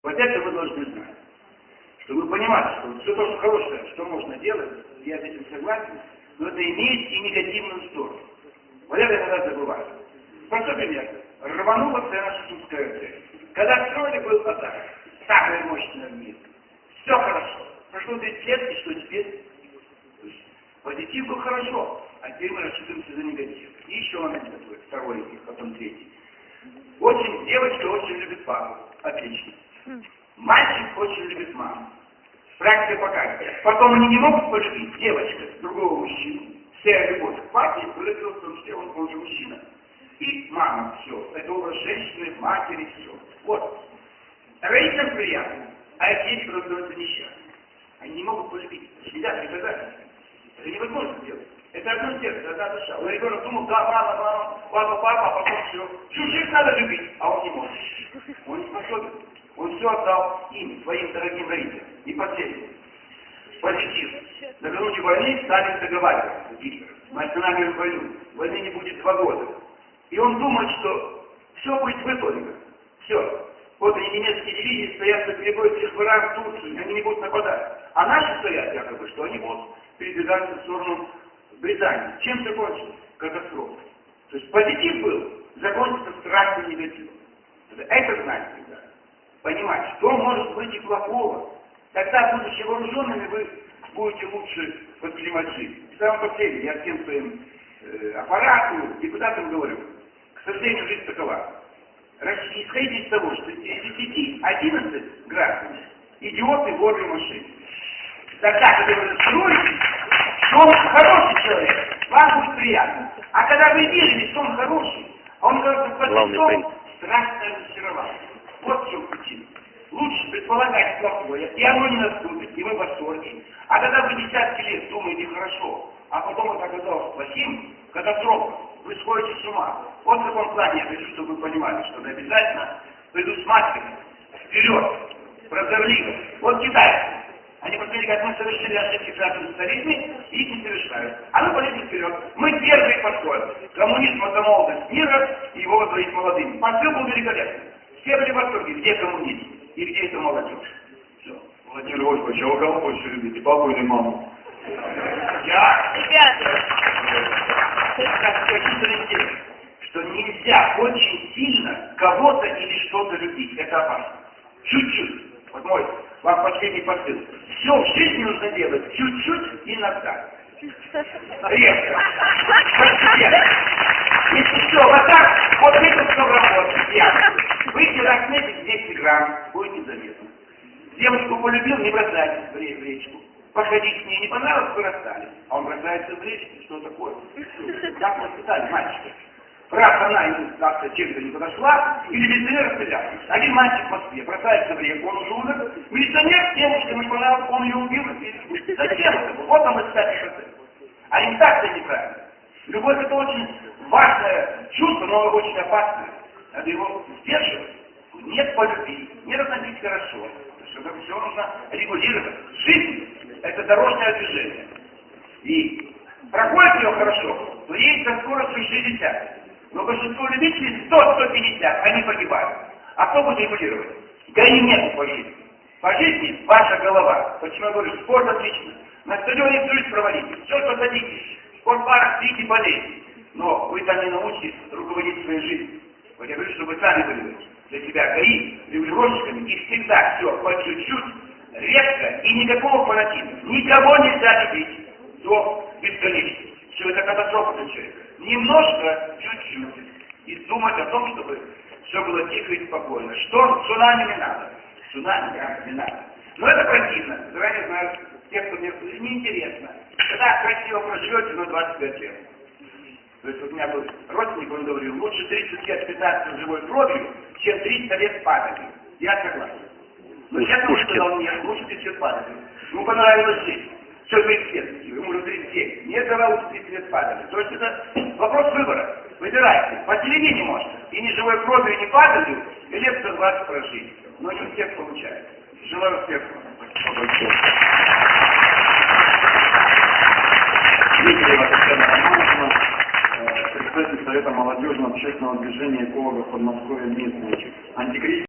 Вот это вы должны знать. Чтобы вы понимали, что все то, что хорошее, что можно делать, я с этим согласен, но это имеет и негативную сторону. Вот это иногда забывают. Простой пример. Рванула цена Шушинская АТ. Когда строили, был атак. Самая мощная в мире. Все хорошо. Прошло 30 лет, и что теперь? Позитив был хорошо, а теперь мы рассчитываемся за негатив. И еще момент такой, второй, потом третий. Девочка очень любит папу. Отлично. Мальчик очень любит маму. Практика показывает. Потом они не могут полюбить девочка другого мужчину. Вся любовь к папе вылетела в том числе, он же мужчина. И мама, все. Это образ женщины, матери, все. Вот. Родителям приятно, а эти дети, которые становятся несчастны. Они не могут полюбить. Нельзя приказать. Это невозможно сделать. Это одно сердце, одна душа. У ребенка думал, да, мама, папа, а потом все. Чужих надо любить, а он не может. Он не способен. Он все отдал им, своим дорогим родителям. И последний. Позитив. Накануне войны Сталин договаривался с Гитлером. Мы останавливаем войну. Войны не будет 2 года. И он думает, что все будет выполнено. Все. Вот они, немецкие дивизии, стоят на перебой всех враг в Турцию, они не будут нападать. А наши стоят, якобы, что они будут передвигаться в сторону Британии. Чем закончилось? Катастрофой. То есть позитив был, закончится страшным негативом. Это знать всегда. Понимать, что может быть и плохого. Тогда, будучи вооруженными, вы будете лучше воспринимать жизнь. В самом последнем, я всем своим аппарату, депутатам говорю, к сожалению, жизнь такова. Исходите из того, что из 10, 11 граждан идиоты, воры и мошенники. Тогда, когда вы строите, что он хороший человек, вам будет приятно. А когда вы видите, что он хороший, а он кажется подвигом, страшно разочаровался. Вот в чем причина. Лучше предполагать плохое, и оно не наступит, и вы в восторге. А когда вы десятки лет думаете хорошо, а потом это оказалось плохим, катастрофа, вы сходите с ума. Вот в таком плане я хочу, чтобы вы понимали, что вы обязательно предусматриваете, вперед, прозорливо. Вот китайцы. Они посмотрели, как мы совершили ошибки в красном социализме, и их не совершают. А мы полезли вперед. Мы первые подходим. Коммунизм — это молодость мира, и его возродить молодым. Посыл был великолепный. Все были в восторге. Где коммунизм? И где это молодежь? Все. Владимир Вольфович, а вы кого больше любите, папу или маму? Я, ребята, хочу сказать, что нельзя очень сильно кого-то или что-то любить. Это опасно. Чуть-чуть. Вот мой вам последний посыл. Все в жизни нужно делать чуть-чуть иногда. Резко. Если все вот так, вот это все работает. Ясно. Выйти разметить 10 грамм, будет незаметно. Девочку полюбил, не бросайте в речку. Походить с ней не понравилось, вы расстались. А он бросается в речку, что такое? Так воспитали мальчика. Раз она ему как-то чем-то не подошла, или милиционер расстрелял. Один мальчик в Москве бросается в реку, он уже умер. Милиционер, девушка не понравилась, он ее убил. Зачем это? Вот он воспитательный процесс. Ориентация неправильная. Любовь — это очень важное чувство, но очень опасное. Надо его сдерживать. Нет полюбить, нет относить хорошо. Это все нужно регулировать. Жизнь — это дорожное движение. И проходит ее хорошо, то едет со скоростью 60. Но большинство любителей 100-150, они погибают. А кто будет регулировать? ГАИ нет по жизни. По жизни ваша голова. Почему я говорю, спорт отлично. На стадионе всю жизнь проводите. Все, что садитесь. В спортбарах пейте, болейте. Но вы там не научитесь руководить своей жизнью. Вот я говорю, чтобы вы сами были для себя ГАИ, регулировщиками, и всегда все по чуть-чуть, резко и никакого фанатизма. Никого нельзя любить до бесконечности. Все это катастрофа для человека. Немножко, чуть-чуть. И думать о том, чтобы все было тихо и спокойно. Что цунами не надо. Цунами не надо. Но это противно. Заранее знаю, те, кто мне неинтересно. Когда красиво проживете, но 25 лет. То есть вот у меня был родственник, он говорил, лучше 30 лет питаться живой кровью, чем 300 лет падали. Я согласен. Но сейчас он сказал мне, лучше 30 лет падали. Ему понравилась жизнь. Все 30 лет, ему уже 39. Мне сказал, лучше 30 лет падали. То есть это вопрос выбора. Выбирайте. По телевидению можно. И не живой кровью, и не падалью, и лет 120 прожить. Но не у всех получается. Желаю успехов. Председатель Совета молодежного общественного движения экологов Подмосковья Дмитриевич.